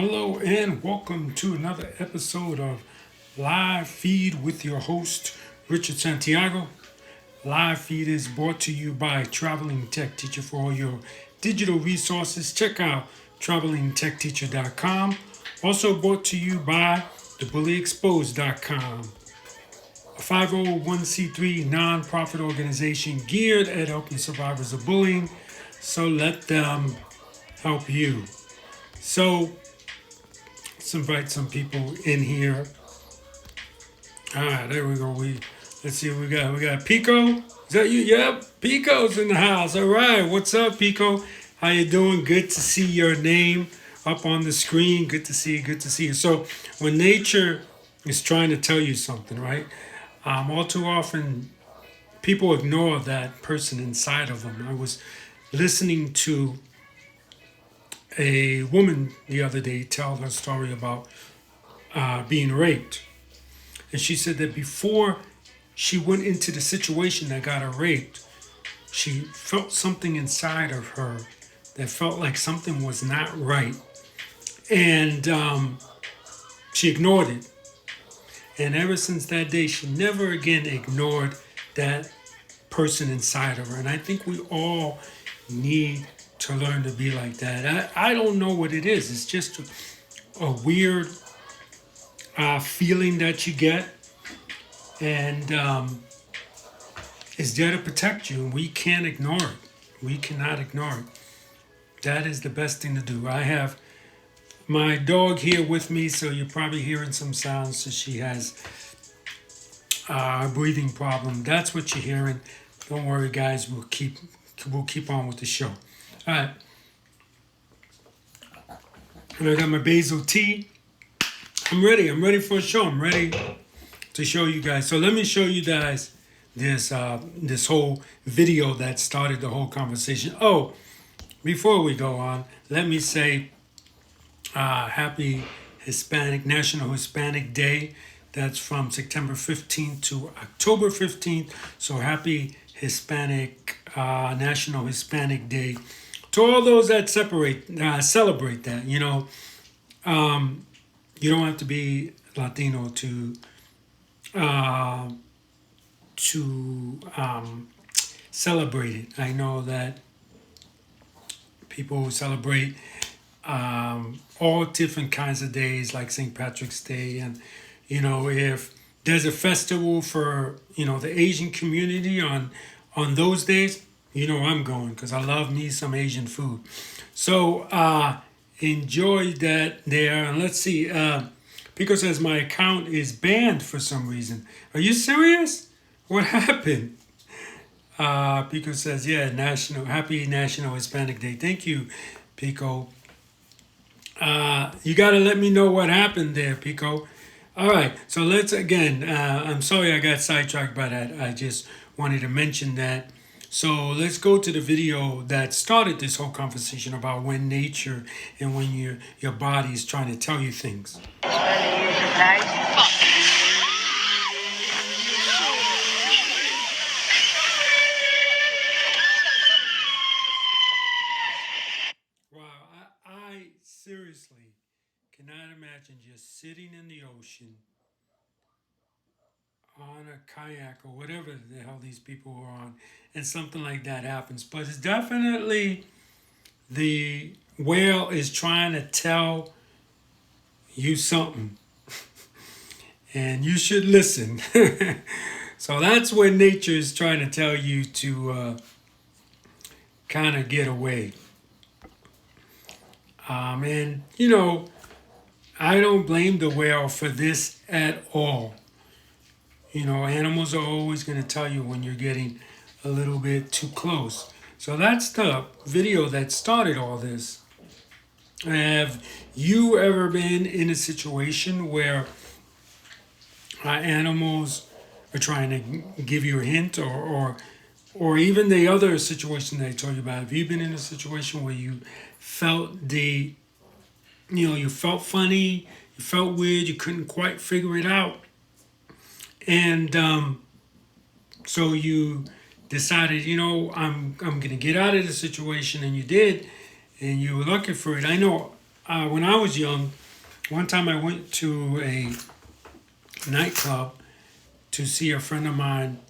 Hello and welcome to another episode of Live Feed with your host, Richard Santiago. Live Feed is brought to you by Traveling Tech Teacher for all your digital resources. Check out travelingtechteacher.com. Also brought to you by thebullyexposed.com, a 501c3 nonprofit organization geared at helping survivors of bullying. So let them help you. So let's invite some people in here. All right, there we go. Let's see what we got. We got Pico. Is that you? Yep, Pico's in the house. All right, what's up, Pico? How you doing? Good to see your name up on the screen. Good to see you. Good to see you. So when nature is trying to tell you something, right? All too often, people ignore that person inside of them. I was listening to a woman the other day tell her story about being raped. And she said that before she went into the situation that got her raped, she felt something inside of her that felt like something was not right. And she ignored it. And ever since that day, she never again ignored that person inside of her. And I think we all need to learn to be like that. I don't know what it is. It's just a weird feeling that you get. And it's there to protect you. And we can't ignore it. We cannot ignore it. That is the best thing to do. I have my dog here with me, so you're probably hearing some sounds. So she has a breathing problem. That's what you're hearing. Don't worry, guys. We'll keep on with the show. All right. And I got my basil tea. I'm ready. I'm ready for a show. I'm ready to show you guys. So let me show you guys this whole video that started the whole conversation. Oh, before we go on, let me say happy National Hispanic Day. That's from September 15th to October 15th. So happy National Hispanic Day to all those that celebrate that. You don't have to be Latino uh, to celebrate it. I know that people celebrate all different kinds of days, like St. Patrick's Day, and if there's a festival for the Asian community on those days, I'm going because I love me some Asian food. So enjoy that there, and let's see. Pico says my account is banned for some reason. Are you serious? What happened? Pico says, yeah, happy National Hispanic Day. Thank you, Pico. You got to let me know what happened there, Pico. All right, so let's again. I'm sorry I got sidetracked by that. I just wanted to mention that. So let's go to the video that started this whole conversation about when nature and when your body is trying to tell you things. Wow, I seriously cannot imagine just sitting in the ocean on a kayak or whatever the hell these people are on, and something like that happens. But it's definitely the whale is trying to tell you something, and you should listen. So that's when nature is trying to tell you to kind of get away. And I don't blame the whale for this at all. Animals are always going to tell you when you're getting a little bit too close. So that's the video that started all this. Have you ever been in a situation where animals are trying to give you a hint, or even the other situation that I told you about? Have you been in a situation where you felt you felt funny, you felt weird, you couldn't quite figure it out, and so you decided, I'm gonna get out of the situation, and you did, and you were lucky for it. I know when I was young, one time I went to a nightclub to see a friend of mine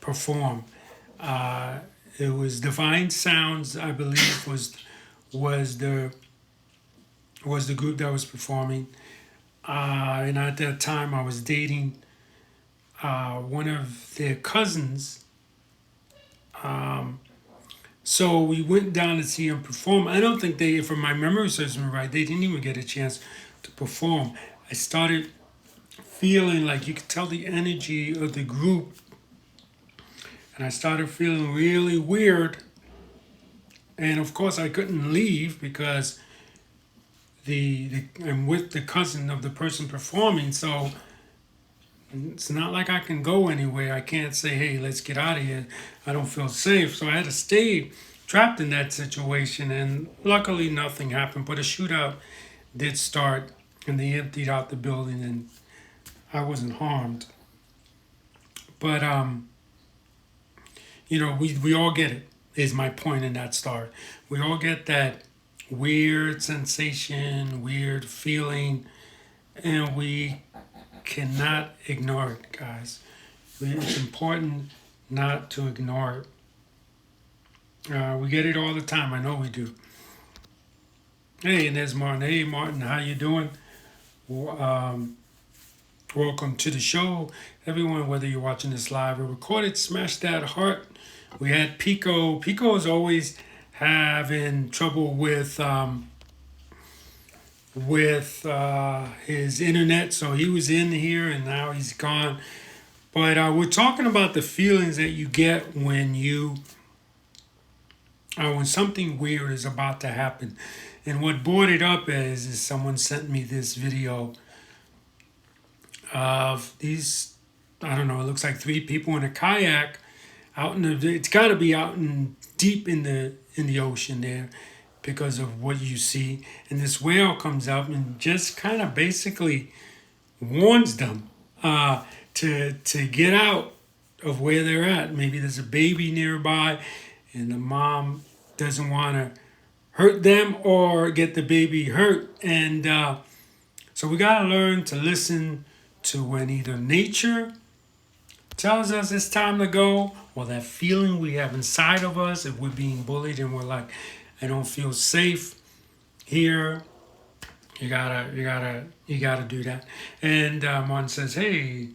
perform. Uh, it was Divine Sounds, I believe, was the was the group that was performing. And at that time, I was dating one of their cousins. Um, so we went down to see him perform. I don't think they, if my memory serves me right, they didn't even get a chance to perform. I started feeling like you could tell the energy of the group, and I started feeling really weird. And of course, I couldn't leave because I'm with the cousin of the person performing, so it's not like I can go anywhere. I can't say, "Hey, let's get out of here." I don't feel safe, so I had to stay trapped in that situation. And luckily, nothing happened. But a shootout did start, and they emptied out the building, and I wasn't harmed. But we all get it. Is my point in that story. We all get that weird sensation, weird feeling, and we cannot ignore it, guys. It's important not to ignore it. We get it all the time. I know we do. Hey, and there's Martin. Hey, Martin, how you doing? Um, Welcome to the show, everyone. Whether you're watching this live or recorded, smash that heart. We had Pico. Pico is always having trouble with his internet, so he was in here and now he's gone. But we're talking about the feelings that you get when something weird is about to happen. And what brought it up is someone sent me this video of these, I don't know, it looks like three people in a kayak out in the, it's got to be out in deep in the ocean there because of what you see. And this whale comes up and just kind of basically warns them to get out of where they're at. Maybe there's a baby nearby and the mom doesn't want to hurt them or get the baby hurt. And so we got to learn to listen to when either nature tells us it's time to go, or that feeling we have inside of us if we're being bullied and we're like, I don't feel safe here. You gotta do that. And Martin says, hey,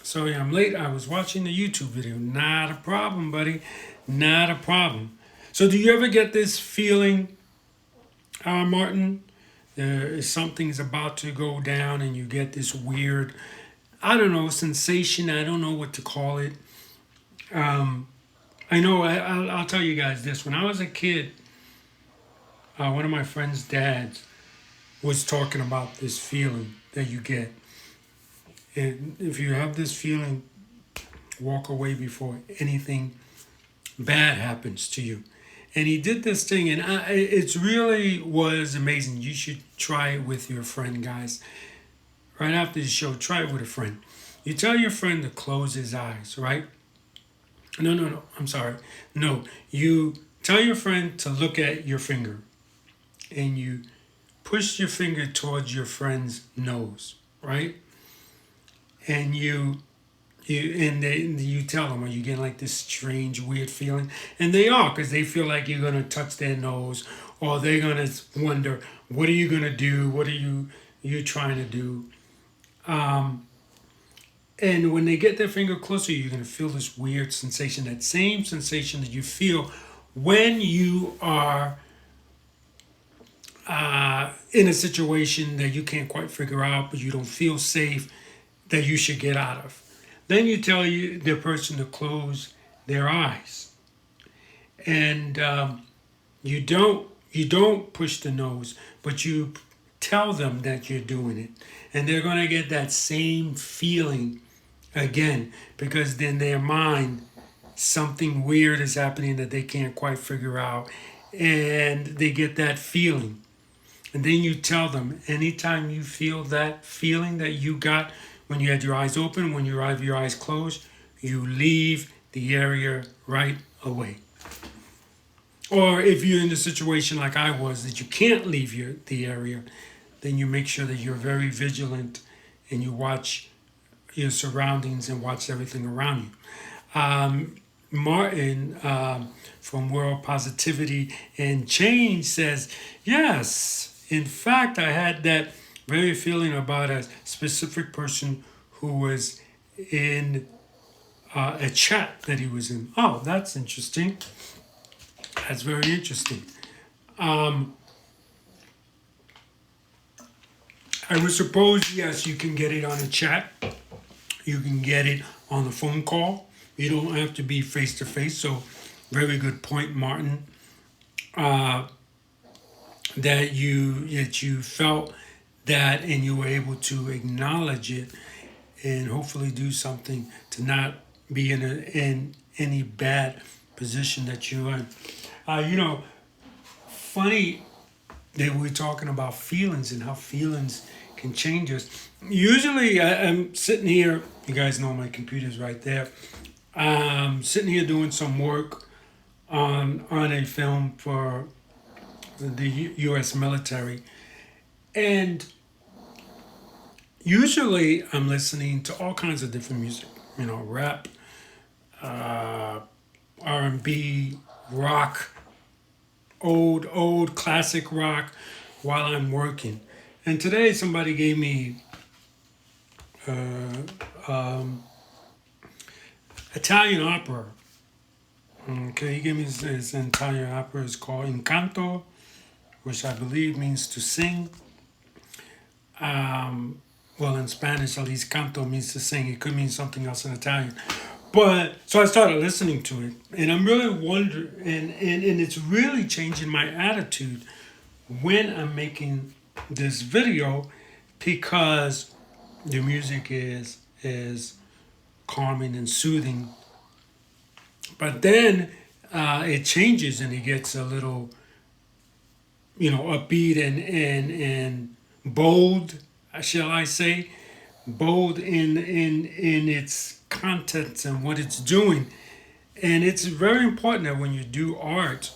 sorry I'm late. I was watching the YouTube video. Not a problem, buddy. Not a problem. So do you ever get this feeling, Martin? Something's about to go down and you get this weird, I don't know, sensation. I don't know what to call it. I know, I'll tell you guys this. When I was a kid, one of my friend's dads was talking about this feeling that you get. And if you have this feeling, walk away before anything bad happens to you. And he did this thing, and it really was amazing. You should try it with your friend, guys. Right after the show, try it with a friend. You tell your friend to close his eyes, right? No, I'm sorry. No, you tell your friend to look at your finger, and you push your finger towards your friend's nose, right? And you tell them, are you getting like this strange, weird feeling? And they are, because they feel like you're gonna touch their nose, or they're gonna wonder, what are you gonna do? What are you trying to do? And when they get their finger closer, you're gonna feel this weird sensation, that same sensation that you feel when you are in a situation that you can't quite figure out, but you don't feel safe, that you should get out of. Then you tell the person to close their eyes, and you don't push the nose, but you tell them that you're doing it, and they're gonna get that same feeling again, because in their mind something weird is happening that they can't quite figure out, and they get that feeling. And then you tell them, anytime you feel that feeling that you got when you had your eyes open, when you have your eyes closed, you leave the area right away. Or if you're in a situation like I was that you can't leave the area, then you make sure that you're very vigilant and you watch your surroundings and watch everything around you. Martin from World Positivity and Change says, yes, in fact, I had that very feeling about a specific person who was in a chat that he was in. Oh, that's interesting. That's very interesting. Um, I would suppose, yes, you can get it on a chat. You can get it on a phone call. You don't have to be face to face. So, very good point, Martin. Uh, that you felt that and you were able to acknowledge it and hopefully do something to not be in any bad position that you're in. You know, funny that we're talking about feelings and how feelings can change us. Usually, I'm sitting here. You guys know my computer's right there. Sitting here doing some work on a film for the U.S. military, and usually I'm listening to all kinds of different music. You know, rap, uh, R&B, rock, old classic rock, while I'm working. And today somebody gave me uh, um, Italian opera. Okay, he gave me his Italian opera. It's called Encanto, which I believe means to sing. Um, well, in Spanish, at least canto means to sing. It could mean something else in Italian. But so I started listening to it, and I'm really wondering, and it's really changing my attitude when I'm making this video because the music is calming and soothing. But then it changes and it gets a little, upbeat and bold, shall I say, bold in its contents and what it's doing. And it's very important that when you do art,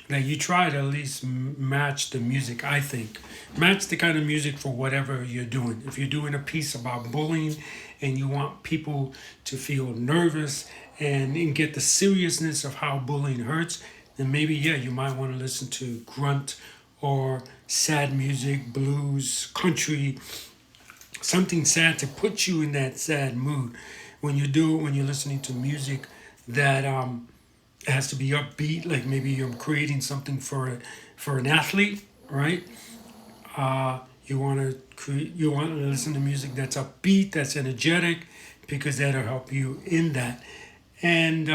that you try to at least match the music. I think match the kind of music for whatever you're doing. If you're doing a piece about bullying and you want people to feel nervous and get the seriousness of how bullying hurts, then maybe you might want to listen to grunt or sad music, blues, country, something sad to put you in that sad mood. When you're listening to music that it has to be upbeat, like maybe you're creating something for an athlete, right? You want to listen to music that's upbeat, that's energetic, because that'll help you in that. And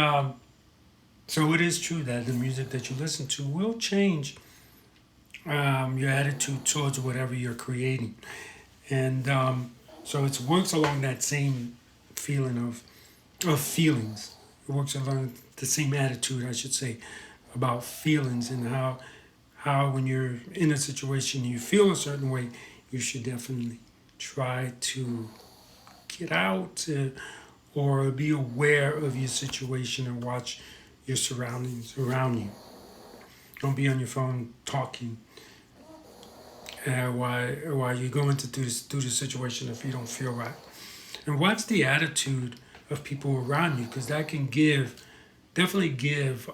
so it is true that the music that you listen to will change your attitude towards whatever you're creating, and so it works along that same feeling of feelings. It works along the same attitude, I should say, about feelings and how when you're in a situation you feel a certain way, you should definitely try to get out or be aware of your situation and watch your surroundings around you. Don't be on your phone talking while you're going through the situation if you don't feel right. And watch the attitude of people around you because that can definitely give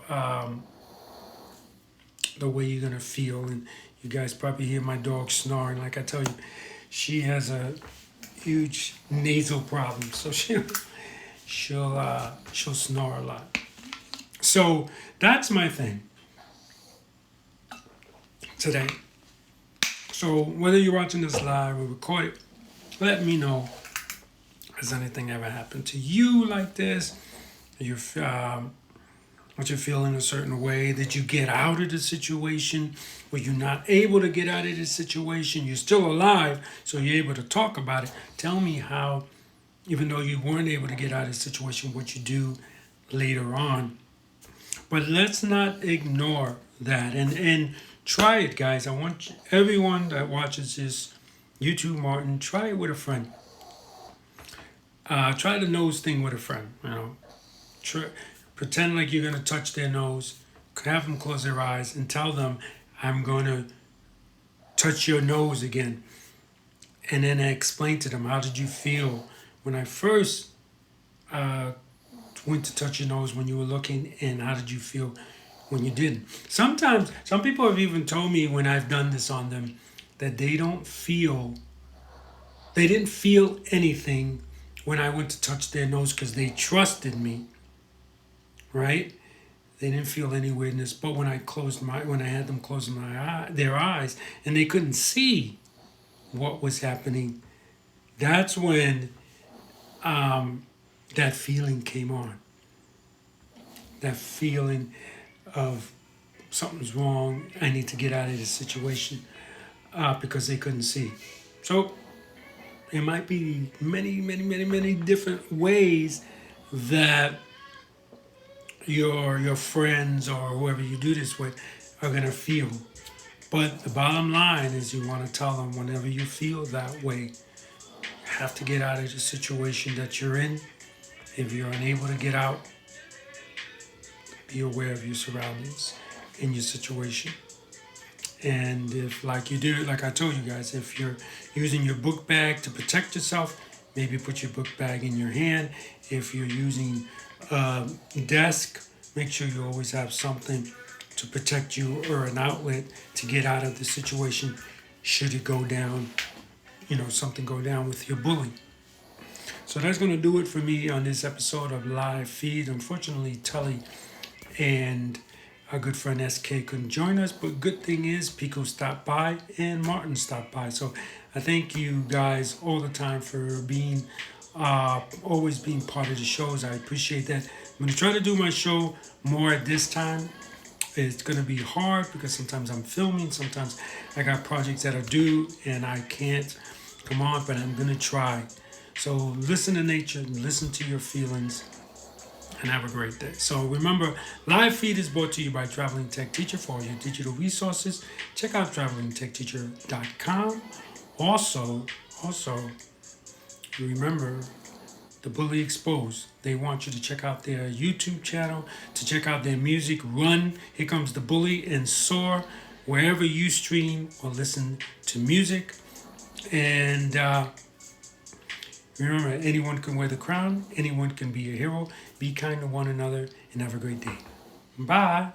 the way you're gonna feel. And you guys probably hear my dog snoring. Like I tell you, she has a huge nasal problem, so she'll snore a lot. So that's my thing today. So whether you're watching this live or recorded, let me know. Has anything ever happened to you like this? You what you feel in a certain way? Did you get out of the situation? Were you not able to get out of the situation? You're still alive, so you're able to talk about it. Tell me how, even though you weren't able to get out of the situation, what you do later on. But let's not ignore that and try it, guys. I want everyone that watches this YouTube, Martin, try it with a friend. Try the nose thing with a friend. Pretend like you're gonna touch their nose. have them close their eyes and tell them, I'm going to touch your nose again. And then I explain to them, how did you feel when I first uh, went to touch your nose when you were looking, and how did you feel when you didn't? Sometimes, some people have even told me when I've done this on them that they didn't feel anything when I went to touch their nose because they trusted me, right? They didn't feel any weirdness, but when I had them close their eyes, and they couldn't see what was happening, that's when that feeling came on. That feeling of something's wrong. I need to get out of this situation because they couldn't see. So it might be many, many, many, many different ways that your friends or whoever you do this with are gonna feel. But the bottom line is you want to tell them whenever you feel that way, you have to get out of the situation that you're in. If you're unable to get out, be aware of your surroundings and your situation. And if, like you do, like I told you guys, if you're using your book bag to protect yourself, maybe put your book bag in your hand. If you're using a desk, make sure you always have something to protect you or an outlet to get out of the situation should it go down, something go down with your bully. So that's going to do it for me on this episode of Live Feed. Unfortunately, Tully and our good friend SK couldn't join us, but good thing is Pico stopped by and Martin stopped by. So I thank you guys all the time for being always being part of the shows. I appreciate that. I'm going to try to do my show more at this time. It's going to be hard because sometimes I'm filming, sometimes I got projects that are due and I can't come on, but I'm going to try. So listen to nature, listen to your feelings, and have a great day. So remember, Live Feed is brought to you by Traveling Tech Teacher. For all your digital resources, check out travelingtechteacher.com. Also, remember, The Bully Exposed. They want you to check out their YouTube channel, to check out their music, Run, Here Comes the Bully, and Soar, wherever you stream or listen to music. And remember, anyone can wear the crown, anyone can be a hero. Be kind to one another, and have a great day. Bye.